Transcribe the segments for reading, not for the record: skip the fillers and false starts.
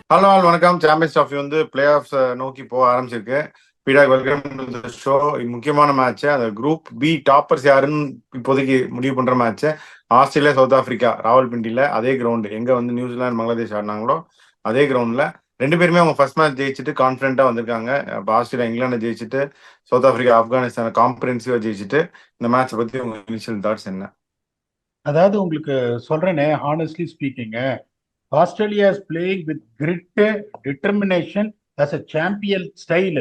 Hello all வணக்கம். Champions trophy வந்து play of நோக்கி போக ஆரம்பிச்சிருக்கு. பீடாக் வெல்கம் டு தி ஷோ. முக்கியமான மேட்ச், அந்த குரூப் பி டாப்பர்ஸ் யாருன்னு இப்போதைக்கு முடிவு பண்ற மேட்ச். ஆஸ்திரேலியா சவுத் ஆப்பிரிக்கா ராவல்பிண்டியில அதே கிரவுண்ட் எங்க வந்து நியூசிலாந்து பங்களாதேஷ் ஆடினாங்களோ அதே கிரவுண்ட்ல ரெண்டு பேருமே அவங்க ஃபர்ஸ்ட் மேட்ச் ஜெயிச்சுட்டு கான்ஃபிடென்ட்டா வந்திருக்காங்க. இப்போ ஆஸ்திரேலியா இங்கிலாந்து ஜெயிச்சுட்டு, சவுத் ஆப்பிரிக்கா ஆப்கானிஸ்தான் காம்பரன்சிவா ஜெயிச்சுட்டு. இந்த மேட்ச் பத்தி உங்க இனிஷியல் தாட்ஸ் என்ன? அதாவது உங்களுக்கு சொல்றேனே, honestly speaking, Australia is playing with grit, determination, as a champion style.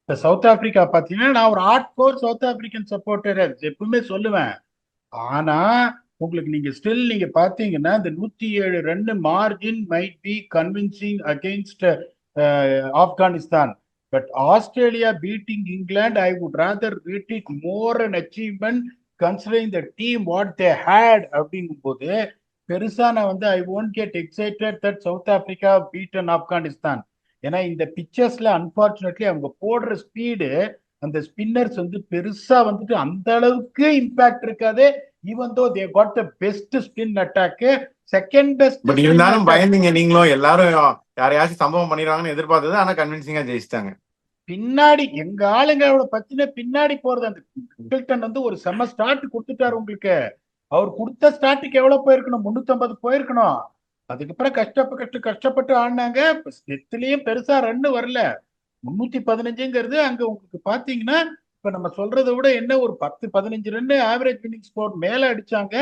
இப்ப சவுத் ஆப்பிரிக்கா பாத்தீங்கன்னா, நான் ஒரு hard core South African supporter எப்பவுமே சொல்லுவேன். ஆனா உங்களுக்கு நீங்க பாத்தீங்கன்னா, இந்த 107 run margin might be convincing against Afghanistan. But Australia beating England, I would rather rate it more an achievement considering the team what they had. அப்படிங்கும் போது பெருசா நான் வந்து I won't get excited that south Africa beaten Afghanistan. ஏன்னா இந்த பிக்சர்ஸ்ல unfortunately அவங்க போடுற speed, அந்த ஸ்பின்னர்ஸ் வந்து பெருசா வந்துட்டு அந்த அளவுக்கு இம்பாக்ட் இருக்காது. Even though they got the best spin attack, second best but spin இருந்தாலும் அட்டாக். பயந்தீங்க நீங்களும், எல்லாரும் யாரையாச்சும் சம்பவம் பண்ணிடுவாங்கன்னு எதிர்பார்த்தது. ஆனா கன்வின்சிங்கா ஜெயிச்சிட்டாங்க. பின்னாடி எங்க ஆளுங்களோட பத்தின பின்னாடி போறது, அந்த மிடில்டன் வந்து ஒரு செம ஸ்டார்ட் கொடுத்துட்டாரு உங்களுக்கு. அவர் கொடுத்த ஸ்டார்ட்டுக்கு எவ்வளவு போயிருக்கணும்? 350 போயிருக்கணும். அதுக்கப்புறம் கஷ்டப்பட்டு ஆடினாங்க. எத்துலயும் பெருசா ரன் வரல. 315ங்கிறது அங்க உங்களுக்கு பாத்தீங்கன்னா, இப்ப நம்ம சொல்றதை விட என்ன ஒரு 10-15 ரன் ஆவரேஜ் வின்னிங் ஸ்கோர் மேல அடிச்சாங்க.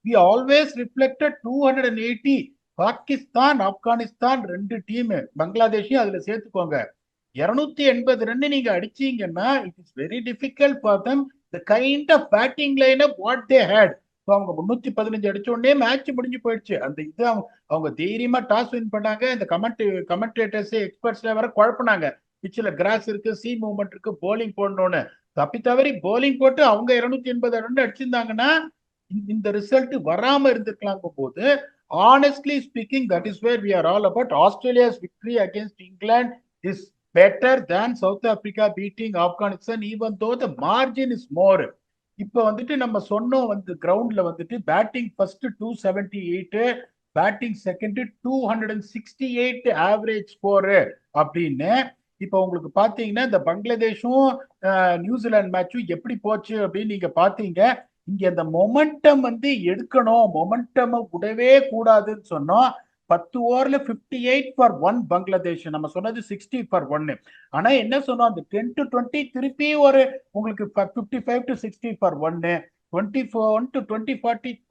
We always reflected 280. Pakistan Afghanistan ரெண்டு டீம், பங்களாதேஷையும் அதுல சேர்த்துக்கோங்க. 280 ரன் நீங்க அடிச்சீங்கன்னா it is very difficult for them the kind of batting line up what they had. அவங்க 315 அடிச்ச உடனே மேட்ச் முடிஞ்சு போயிடுச்சு. அந்த இது அவங்க தைரியமா டாஸ் வின் பண்ணாங்க. இந்த கமெண்டேட்டர்ஸ் எக்ஸ்பர்ட்ஸ்ல வர குழப்பினாங்க. பிச்சில் கிராஸ் இருக்கு, சி மூவ்மெண்ட் இருக்கு, போலிங் போடணும்னு. தப்பி தவறி போலிங் போட்டு அவங்க 280 ரன் அடிச்சிருந்தாங்கன்னா இந்த ரிசல்ட் வராம இருந்திருக்கலாம். போது honestly speaking, that is where we are all about. Australia's victory against England is better than South Africa beating Afghanistan, even though the margin is more. இப்ப வந்துட்டு நம்ம சொன்னோம், வந்து கிரவுண்ட்ல வந்துட்டு batting first 278, batting second 268 average score அப்படின்னு. இப்ப உங்களுக்கு பாத்தீங்கன்னா இந்த பங்களாதேஷும் நியூசிலாந்து மேட்சும் எப்படி போச்சு அப்படின்னு நீங்க பாத்தீங்க. இங்க அந்த மொமெண்டம் வந்து எடுக்கணும், மொமெண்டம் விடவே கூடாதுன்னு சொன்னோம். 10 ஓவர்ல 58 ஃபார் 1 பங்களாதேஷ், நம்ம சொன்னது 60 ஃபார் 1. ஆனா என்ன சொன்னோம், அந்த 10 to 20 திருப்பி ஒரு உங்களுக்கு 55 to 60 ஃபார் 1, 21 to 20,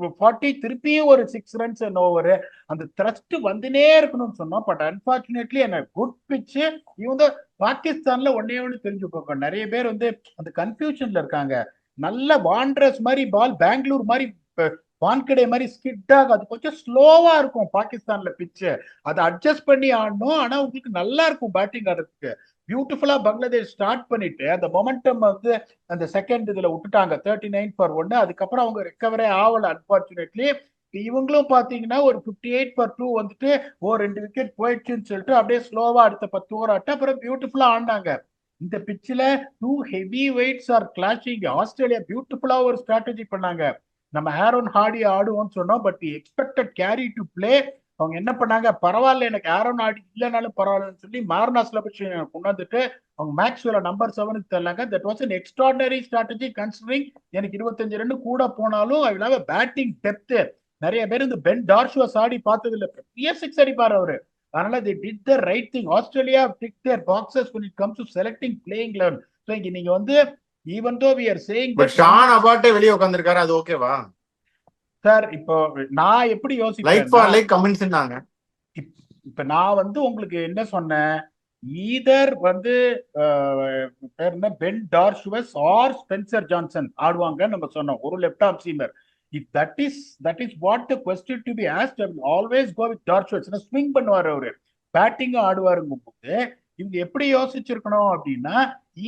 40 திருப்பியும் ஒரு 6 ரன்ஸ் ஓவர். அந்த த்ரஸ்ட் வந்துனே இருக்கணும்னு சொன்னோம். பட் அன்பார்ச்சுனேட்லி என்ன குட் பிட்ச். இவங்க பாகிஸ்தான்ல ஒன்னே ஒன்று தெரிஞ்சுக்கோங்க, நிறைய பேர் வந்து அந்த கன்ஃபியூஷன்ல இருக்காங்க. நல்ல வாண்டரஸ் மாதிரி பால், பெங்களூர் மாதிரி வான்கடை மாதிரி ஸ்கிட்டாக, அது கொஞ்சம் ஸ்லோவா இருக்கும் பாகிஸ்தான்ல பிச்சு. அதை அட்ஜஸ்ட் பண்ணி ஆடணும். ஆனா உங்களுக்கு நல்லா இருக்கும் பேட்டிங் ஆடுறதுக்கு. பியூட்டிஃபுல்லா பங்களாதேஷ் ஸ்டார்ட் பண்ணிட்டு அந்த மொமெண்டம் வந்து அந்த செகண்ட் இதுல விட்டுட்டாங்க 39 ஃபார் 1. அதுக்கப்புறம் அவங்க ரெக்கவரே ஆகல அன்பார்ச்சுனேட்லி. இவங்களும் பாத்தீங்கன்னா ஒரு 58 ஃபார் 2 வந்துட்டு ஓ 2 விக்கெட் போயிடுச்சுன்னு சொல்லிட்டு அப்படியே ஸ்லோவா அடுத்த 10 ஓவர் ஆட்டு அப்புறம் பியூட்டிஃபுல்லா ஆடினாங்க. இந்த பிச்சில் two heavy weights are clashing. Australia பியூட்டிஃபுல்லா ஒரு ஸ்ட்ராட்டஜி பண்ணாங்க. நம்ம ஆரோன் ஹார்டி ஆடுவோம்னு சொன்னோம், but expected Carey to play. அவங்க என்ன பண்ணாங்க, பரவாயில்ல எனக்கு ஆரோன் ஹார்டி இல்லைனாலும் பரவாயில்லன்னு சொல்லி மார்னாஸ்ல கொண்டாந்துட்டு அவங்க மேக்ஸ்வெல்ல நம்பர் 7க்கு தரலாங்க. That was an extraordinary strategy considering எனக்கு 25 ரன் கூட போனாலும் I will have a batting depth. நிறைய பேர் இந்த பென் டார்ஷுவஸ் ஆடி பார்த்தது இல்லை, பெரிய சிக்ஸ் அடிப்பார் அவரு. அதனால they did the right thing. Australia tick their boxes when it comes to selecting playing 11. So இங்க நீங்க வந்து even though we are saying but that one, Sean அபாட்டே வெளியே உட்காந்துருக்காரு, அது ஓகேவா? சார் இப்போ நான் எப்படி லைக் யோசிக்கிறேன்னா, ஃபார் லைக் கமெண்ட்ஸ்னாங்க. இப்ப நான் வந்து உங்களுக்கு என்ன சொன்னேன், ஈதர் வந்து பேர் என்ன, Ben Dwarshuis or Spencer Johnson ஆடுவாங்க நம்ம சொன்னோம், ஒரு left arm seamer. If that is what the question to be asked, I will always go with Dwarshuis. Swing பண்ணுவார் அவரு, பேட்டிங் ஆடுவாருங்கும் போது இவங்க எப்படி யோசிச்சிருக்கணும் அப்படின்னா,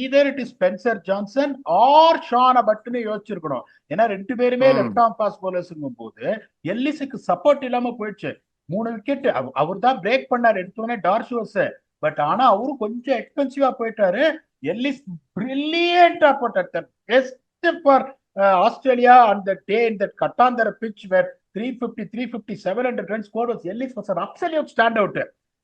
either it is Spencer Johnson or Sean அபட்னு யோசிச்சிருக்கணும். ஏன்னா ரெண்டு பேருமே லெஃப்ட் ஆர்ம் பாஸ் போலர்ஸுங்கும் போது எல்லிஸுக்கு சப்போர்ட் இல்லாம போயிடுச்சு. 3 விக்கெட் அவர் தான் பிரேக் பண்ணார் எடுத்தோடனே டார்ஷுவஸ். பட் ஆனா அவரு கொஞ்சம் எக்ஸ்பென்சிவா போயிட்டாரு. எல்லிஸ் பிரில்லியண்டா போட்டார். Best for Australia on the day in that கட்டாந்தர pitch where 350, 350, 700 run score was Ellis was an absolute stand out.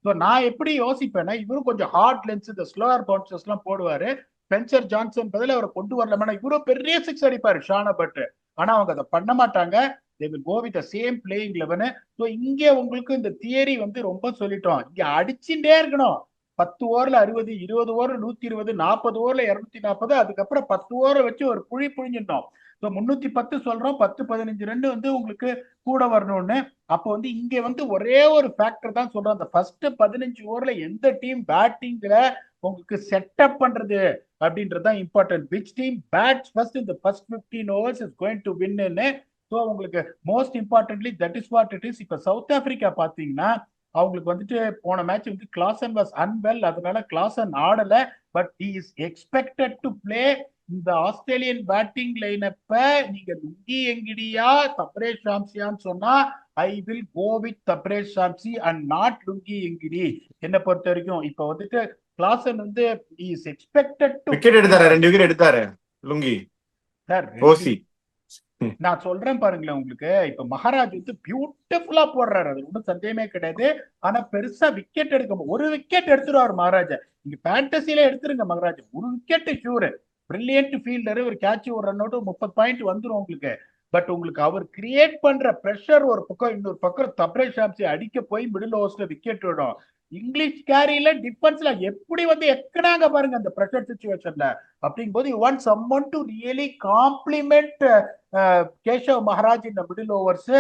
So நான் எப்படி யோசிப்பேன்னா, இவரும் கொஞ்சம் ஹார்ட் லென்ஸ் இந்த ஸ்லோவர் பவுன்சர்ஸ் எல்லாம் போடுவாரு. ஸ்பென்சர் ஜான்சன் பதில் அவரை கொண்டு வரலாமா, இவரும் பெரிய சிக்ஸ் அடிப்பாரு ஷான பட். ஆனா அவங்க அதை பண்ண மாட்டாங்க. they will go with the same playing 11. So இங்கே உங்களுக்கு இந்த தியரி வந்து ரொம்ப சொல்லிட்டோம். இங்க அடிச்சுட்டே இருக்கணும். 10 ஓவர்ல 60, 20 ஓவர்ல 120, 40 ஓவர்ல 240, அதுக்கப்புறம் 10 ஓவரை வச்சு ஒரு புழி புழிஞ்சிட்டோம். ஸோ 310 சொல்றோம், 10-15 ரன் வந்து உங்களுக்கு கூட வரணும்னு. அப்போ வந்து இங்க வந்து ஒரே ஒரு ஃபேக்டர் தான் சொல்றோம், அந்த ஃபர்ஸ்ட் 15 ஓவர்ல எந்த டீம் பேட்டிங்ல உங்களுக்கு செட்டப் பண்றது அப்படின்றது தான் important. Which team bats first இந்த first 15 overs is going to win. So உங்களுக்கு most importantly that is what it is. இப்போ சவுத் ஆப்பிரிக்கா பார்த்தீங்கன்னா அவங்களுக்கு வந்துட்டு போன மேட்ச் வந்து கிளாசன் வாஸ் அன்வெல், அதனால கிளாசன் ஆடல. But he is expected to play. இந்த ஆஸ்திரேலியன் பேட்டிங் லைனப்ப நீங்க லுங்கி எங்கிடியா தப்ரேஷ் ஷாம்சியான்னு சொன்னா I will go with Tabraiz Shamsi and not Lungi Ngidi. என்ன பொறுத்த வரைக்கும் இப்ப வந்துட்டு கிளாசன் வந்து இஸ் எக்ஸ்பெக்டட் டு விக்கெட் எடுத்தாரு, 2 விக்கெட் எடுத்தாரு லுங்கி. சார் ஓசி நான் சொல்றேன் பாருங்களேன் உங்களுக்கு. இப்ப மகாராஜ் வந்து பியூட்டிஃபுல்லா போடுறாரு, அது ஒன்றும் சந்தேகமே கிடையாது. ஆனா பெருசா விக்கெட் எடுக்க ஒரு விக்கெட் எடுத்துருவாரு மகாராஜா. நீங்க பேண்டசியில எடுத்துருங்க மகாராஜ், ஒரு விக்கெட் ஷூர். பிரில்லியன்ட் ஃபீல்டர், ஒரு கேட்ச் ஒரு ரன் அவுட் 30 பாயிண்ட் வந்துடும் உங்களுக்கு. பட் உங்களுக்கு அவர் கிரியேட் பண்ற பிரஷர் ஒரு பக்கம், இன்னொரு பக்கம் தப்ரேஷ் ஷாம்சி அடிக்க போய் மிடில் ஓவர்ஸ்ல விக்கெட் விடும். இங்கிலீஷ் கேரியில டிஃபென்ஸ்ல எப்படி வந்து எக்கனாங்க பாருங்க அந்த பிரஷர் சிச்சுவேஷன்ல. அப்படிங்கும்போது you want someone to really compliment Keshav Maharaj இந்த மிடில் ஓவர்ஸ்.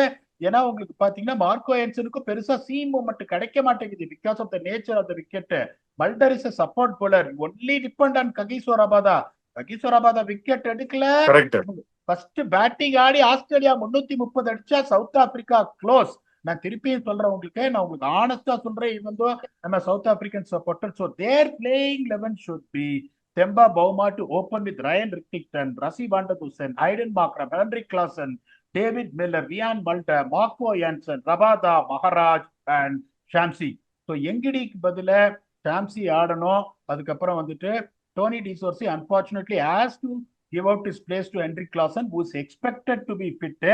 ஏன்னா உங்களுக்கு பாத்தீங்கன்னா மார்க்கோ என்சனுக்கும் பெருசா சீம் மூமெண்ட் கிடைக்க மாட்டேங்குது because of the nature of the wicket. Mulder is a support bowler, only depend on Kagiso Rabada. Kagiso Rabada wicket எடுக்கல. First batting ஆடி Australia 330 அடிச்சா சவுத் ஆப்பிரிக்கா க்ளோஸ். நான் திருப்பியும் சொல்றேன் உங்களுக்கு, நான் உங்களுக்கு ஆனஸ்டா சொல்றேன், இவந்தோ நம்ம South African supporter. So their playing 11 should be Temba Bavuma to open with Ryan Rictington, Rassie van der Dusen, Aiden Markram, Henrik Klaasen, David Miller, Rian Malta, Marco Jansen, Rabada, Maharaj and Shamsi. So எங்கிடிக்கு பதில Shamsi ஆடணும். அதுக்கப்புறம் வந்துட்டு Tony de Zorzi unfortunately has to give out his place to Henrik Klaasen, who is expected to be fit.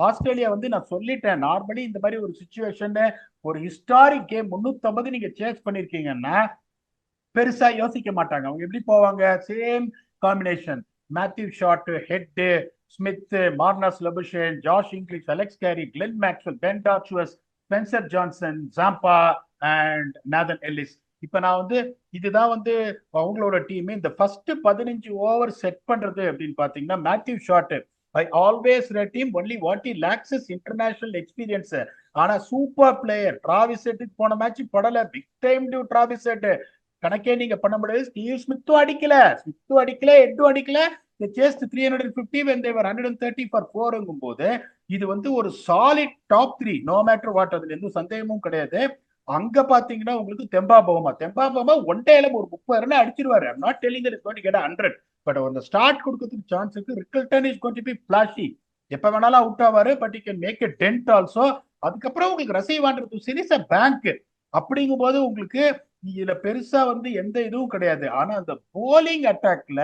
Australia வந்து நான் சொல்லிட்டேன், normally இந்த மாதிரி ஒரு சிச்சுவேஷன், ஒரு ஹிஸ்டாரிக் கேம் 350 நீங்க சேஸ் பண்ணிருக்கீங்கன்னா பெருசா யோசிக்க மாட்டாங்க. அவங்க எப்படி போவாங்க, same combination, Matthew Short, Head, Smith, Marnus Labuschagne, Josh Inglis, Alex Carey, Glenn Maxwell, Ben Dwarshuis, Spencer Johnson, Zampa and Nathan Ellis. இப்ப நான் வந்து இதுதான் வந்து அவங்களோட டீம். இந்த ஃபர்ஸ்ட் 15 ஓவர் செட் பண்றது அப்படின்னு பாத்தீங்கன்னா Matthew Short, I always rate him, only what he lacks is international experience. ஆனா சூப்பர் பிளேயர். டிராவிஸ் ஹெட்டுக்கு போன மேட்ச் படல, big time due Travis Head, கணக்கே நீங்க பண்ண முடியாது. ஸ்டீவ் ஸ்மித்தும் அடிக்கல, ஹெட்டும் அடிக்கல. Chased 350 when they were 130 for 4ங்கும் போது இது வந்து ஒரு solid top 3 no matter what, அதுல எந்த சந்தேகமும் கிடையாது. அங்க பாத்தீங்கன்னா உங்களுக்கு தெம்பா பவுமா ஒன் டேல ஒரு 30 ரன் அடிச்சிருவாரு. I'm not telling that is going to get 100, but அந்த ஸ்டார்ட் கொடுக்கிறதுக்கு சான்ஸ் இருக்கு. Rickelton is going to be flashy, எப்ப வேணாலும் அவுட் ஆவாரு, but you can make a dent also. அதுக்கப்புறம் உங்களுக்கு ரசீவ் ஆண்டர் சீரிஸ் பேங்க். அப்படிங்கும் போது உங்களுக்கு இதுல பெருசா வந்து எந்த இதுவும் கிடையாது. ஆனா அந்த போலிங் அட்டாக்ல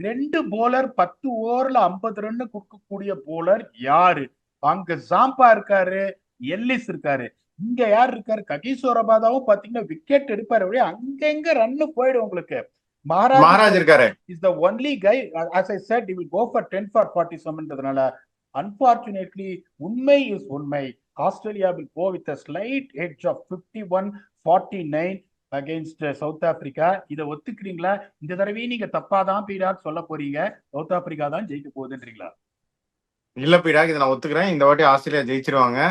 2 போலர் 10 ஓவர்ல 50 ரன் கொடுக்கக்கூடிய போலர் யாரு? அங்க ஜாம்பா இருக்காரு, எல்லிஸ் இருக்காரு. இங்க யார் இருக்காரு? ககிசோ ரபாதாவும் பாத்தீங்கன்னா விக்கெட் எடுப்பாரு, அங்கங்க ரன்னு போயிடும் உங்களுக்கு. மகாராஜ் இருக்காரு, is the only guy. as I said, he will go for 10 for 47. Unfortunately உண்மை இஸ் உண்மை. Australia will go with a slight edge of 51-49 against south Africa. இதை ஒத்துக்கிறீங்களா? இந்த தடவையும் நீங்க தப்பாதான் பீடாக் சொல்ல போறீங்க, சவுத் ஆப்பிரிக்கா தான் ஜெயிக்க போகுதுன்றீங்களா? இல்ல பீடாக், இதை நான் ஒத்துக்கிறேன். இந்த வாட்டி ஆஸ்திரேலியா ஜெயிச்சிருவாங்க.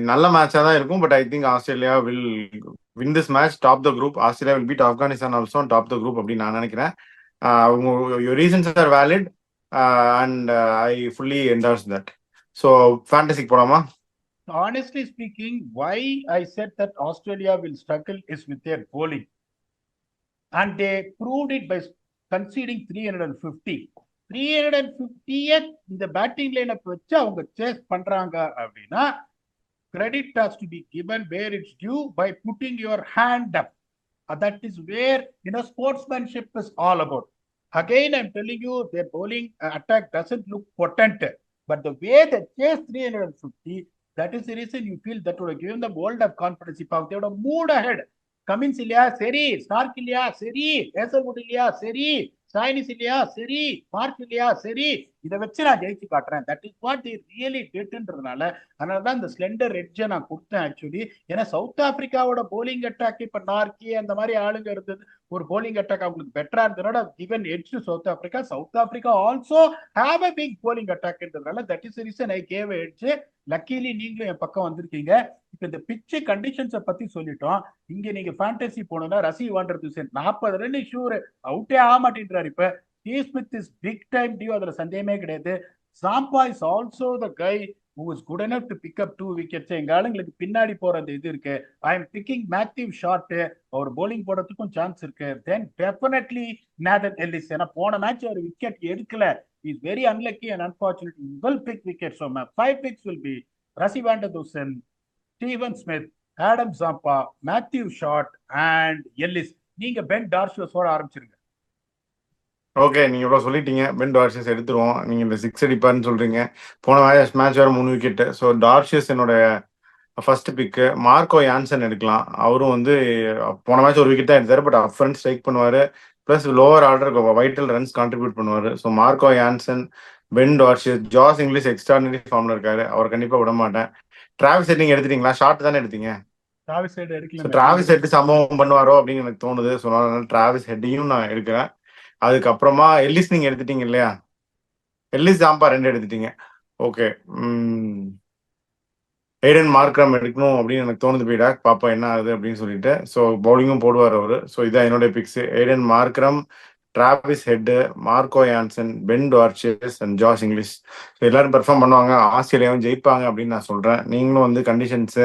நல்ல மேட்சா தான் இருக்கும். But I think Australia will win this match, top the group. Australia will beat Afghanistan also top the group அப்படின்னு நான் நினைக்கிறேன். your reasons are valid and I fully endorse that. So fantasy போலாமா? Honestly speaking, why I said that Australia will struggle is with their bowling, and they proved it by conceding 350 இந்த batting lineup வச்சு அவங்க chase பண்றாங்க அப்படின்னா credit has to be given where it's due by putting your hand up. That is where sportsmanship is all about. Again, I'm telling you, their bowling attack doesn't look potent, but the way they chase 350, That is the reason you feel that would have given them world of confidence. இப்போ அவங்களோட mood ahead. Cummins இல்லையா சரி, Stark இல்லையா சரி, Hazlewood இல்லையா சரி, Stoinis இல்லையா சரி, மார்க் இல்லையா சரி, இதை வச்சு நான் ஜெயிச்சு காட்டுறேன். That is what the really டிட்ன்றதுனால அதனாலதான் இந்த ஸ்லெண்டர் எட்ஜை நான் கொடுத்தேன் ஆக்சுவலி. ஏன்னா சவுத் ஆப்பிரிக்காவோட போலிங் அட்டாக் இப்ப நார்கி அந்த மாதிரி ஆளுங்க இருந்தது, ஒரு போலிங் அட்டாக் அவங்களுக்கு பெட்டரா இருந்ததுனால given edge to South Africa. South Africa also have a big bowling அட்டாக்ன்றதுனால that is reason I gave edge. Luckily நீங்களும் என் பக்கம் வந்திருக்கீங்க. இப்ப இந்த பிச்சு கண்டிஷன்ஸை பத்தி சொல்லிட்டோம். இங்க நீங்க ஃபேண்டசி போனோம்னா ரசி வாண்டர் 40 ரன் ஷூர் அவுட்டே ஆக மாட்டேன்றாரு. இப்ப Steve Smith is big time due, அதுல சந்தேகமே கிடையாது. Zampa is also the guy who is good enough to pick up 2 wickets. எங்க ஆளுங்களுக்கு பின்னாடி போற அந்த இது இருக்கு. I am picking Matthew Short, அவர் போலிங் போடுறதுக்கும் சான்ஸ் இருக்கு. தென் டெஃபினெட்லி நேதன் எல்லிஸ், ஏன்னா போன மேட்ச் அவர் விக்கெட் எடுக்கல. Is very unlucky and unfortunately will pick wickets. So my 5 picks will be Rassie van der Dussen, Steven Smith, Adam Zampa, Matthew Short and Ellis. நீங்க Ben டார்ஷியோஸோட ஆரம்பிச்சிருங்க. Okay, நீங்க இவ்வளவு சொல்லிட்டீங்க. பென் டார்ஷியஸ் எடுத்துருவோம். நீங்க இந்த 6 அடிப்பாருன்னு சொல்றீங்க. போன மேட்ச் வேற 3 விக்கெட். ஸோ டார்ஷியஸ் என்னோட ஃபர்ஸ்ட் பிக்கு. மார்க்கோ யான்சன் எடுக்கலாம். அவரும் வந்து போன மேட்ச் 1 விக்கெட் தான் எடுத்தாரு, பட் அப் ஃப்ரண்ட் ஸ்ட்ரைக் பண்ணுவாரு, plus lower order vital runs contribute பண்ணுவாரு. So Marco Jansen, Ben Dwarshuis, Josh Inglis extraordinary ஃபார்ம்ல இருக்காரு, அவர் கண்டிப்பா விட மாட்டேன். டிராவிஸ் ஹெட் நீங்க எடுத்துட்டீங்களா? ஷார்ட் தானே எடுத்தீங்க. டிராவிஸ் ஹெட் சம்பவம் பண்ணுவாரோ அப்படின்னு எனக்கு தோணுது. ஸோ டிராவிஸ் ஹெட்டையும் நான் எடுக்கிறேன். அதுக்கப்புறமா எல்லிஸ் நீங்க எடுத்துட்டீங்க இல்லையா? எல்லிஸ் ஜாம்பா 2 எடுத்துட்டீங்க. ஓகே, ஏடன் மார்க்ரம் எடுக்கணும் அப்படின்னு எனக்கு தோணுது. பீடா பாப்பா என்ன ஆகுது அப்படின்னு சொல்லிட்டு. ஸோ பவுலிங்கும் போடுவார் அவரு. ஸோ இதான் என்னோட picks. Aiden Markram, Travis Head, Marco Jansen, Ben Dwarshuis and Josh Inglis. So எல்லாரும் பெர்ஃபார்ம் பண்ணுவாங்க, ஆஸ்திரேலியாவும் ஜெயிப்பாங்க அப்படின்னு நான் சொல்றேன். நீங்களும் வந்து கண்டிஷன்ஸ்,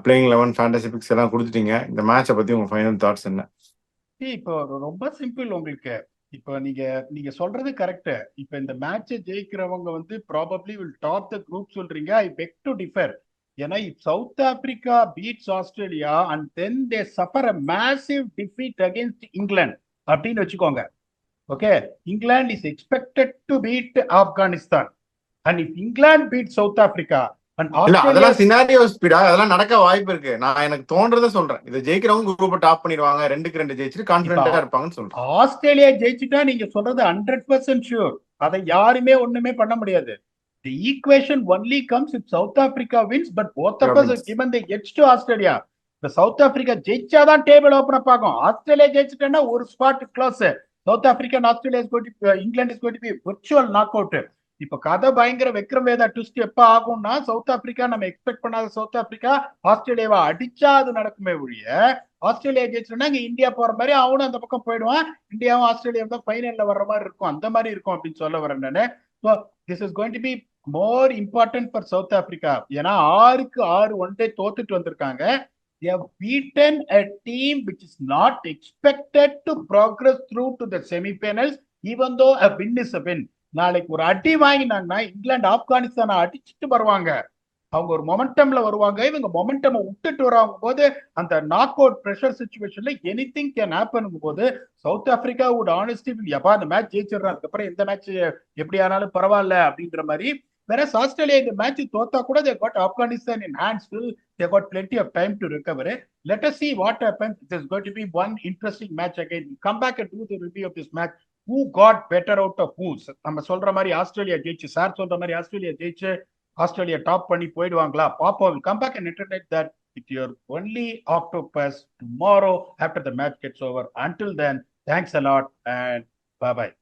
பிளேயிங் 11, ஃபேண்டசி பிக்ஸ் எல்லாம் கொடுத்துட்டீங்க. இந்த மேட்சை பத்தி உங்க ஃபைனல் தாட்ஸ் என்ன? இப்போ ரொம்ப சிம்பிள் உங்களுக்கு. இப்போ நீங்க சொல்றது கரெக்ட். இப்ப இந்த மேட்சை ஜெயிக்கிறவங்க வந்து probably will top the group சொல்றீங்க. I beg to differ. ஏன்னா South Africa beats Australia and then they suffer a massive defeat against England அப்படின்னு வச்சுக்கோங்க. Okay, England is expected to beat Afghanistan. And if England beat South Africa அதெல்லாம் scenario ஸ்பீடா, அதெல்லாம் நடக்க வாய்ப்பு இருக்கு. நான் எனக்கு தோன்றதை சொல்றேன். இதை ஜெயிக்கிறவங்க குரூப்பை டாப் பண்ணிடுவாங்க, 2க்கு 2 ஜெயிச்சுட்டு கான்ஃபிடென்ட்டா இருப்பாங்கன்னு சொல்றேன். ஆஸ்திரேலியா ஜெயிச்சுட்டா நீங்க சொல்றது 100% ஷூர். அதை யாருமே ஒண்ணுமே பண்ண முடியாது. The equation only comes if South Africa wins, but both of us have given the edge to Australia. The South Africa ஜெயிச்சாதான் டேபிள் ஓபன் அப் ஆகும். ஆஸ்திரேலியா ஜெயிச்சுட்டா ஒரு spot close. South Africa and Australia is going to England is going to be virtual knockout. இப்ப கதை பயங்கர Vikram Veda twist எப்ப ஆகும்னா, south Africa நம்ம எக்ஸ்பெக்ட் பண்ணாத சவுத் ஆப்பிரிக்கா ஆஸ்திரேலியாவை அடிச்சா அது நடக்குமே ஒழிய, ஆஸ்திரேலியா ஜெயிச்சுன்னா இங்க இந்தியா போற மாதிரி அவனும் அந்த பக்கம் போயிடுவான், இந்தியாவும் ஆஸ்திரேலியா தான் ஃபைனல்ல வர்ற மாதிரி இருக்கும், அந்த மாதிரி இருக்கும் அப்படின்னு சொல்ல வரேன் நானு. So this is going to be more important for south Africa. ஏன்னா 6க்கு 6 ஒன்டே தோத்துட்டு வந்திருக்காங்க. They have beaten a team which is not expected to progress through to the semi-finals, even though a win is a win. நாளைக்கு ஒரு அடி வாங்கினாங்கன்னா இங்கிலாந்து ஆப்கானிஸ்தானை அடிச்சுட்டு வருவாங்க. அவங்க ஒரு மொமெண்டம்ல வருவாங்க. இவங்க மொமெண்டம் விட்டுட்டு வராங்க போது அந்த நாக் அவுட் பிரஷர் சிச்சுவேஷன்ல எனிதிங் கேன் ஹேப்பன் போது சவுத் ஆப்பிரிக்கா வுட் ஆனஸ்ட்லி எப்பா அந்த மேட்ச் ஜெயிச்சிடறாங்க, அதுக்கப்புறம் எந்த மேட்ச் எப்படி ஆனாலும் பரவாயில்ல அப்படின்ற மாதிரி. Whereas Australia இந்த மேட்ச் தோத்தா கூட they got Afghanistan in hand, still they got plenty of time to recover. Let us see what happens. It is going to be one interesting match again. We come back and do the review of this match. Who got better out of who? நம்ம சொல்ற மாதிரி Australia ஜெயிச்சு, sir சொல்ற மாதிரி Australia ஜெயிச்சு Australia top பண்ணி போயிடுவாங்களா? பாப்பா will come back and internet that with your only Octopus tomorrow after the match gets over. Until then, thanks a lot and bye bye.